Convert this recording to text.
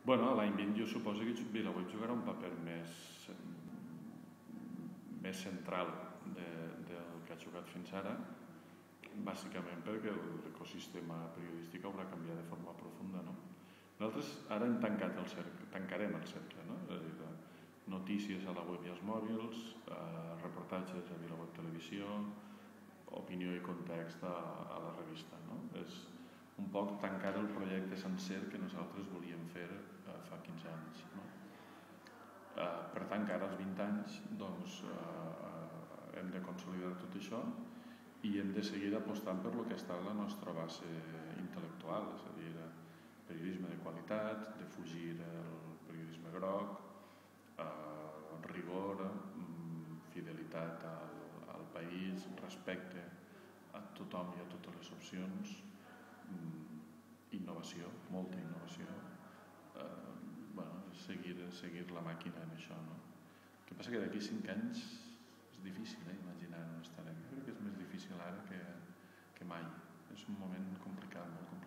Bueno, l'any 20 jo suposo que VilaWeb jugarà un paper més central del que ha jugat fins ara, bàsicament perquè l'ecosistema periodístic haurà canviat de forma profunda, no? Nosaltres ara tancarem el cercle, no? És a dir, notícies a la web i als mòbils, reportatges a VilaWeb Televisió, opinió i context a la revista, no? És un poc tancar el projecte sencer que nosaltres volíem fer fa 15 anys, no? Per tant, que ara als 20 anys doncs, hem de consolidar tot això i hem de seguir apostant per lo que ha estat la nostra base intel·lectual, és a dir, periodisme de qualitat, defugir el periodisme groc, rigor, fidelitat al país, respecte a tothom i a totes les opcions, innovació, molta innovació, seguir la màquina en això, no? El que passa que d'aquí 5 anys és difícil imaginar on estarem. Jo crec que és més difícil ara que mai. És un moment complicat, molt complicat.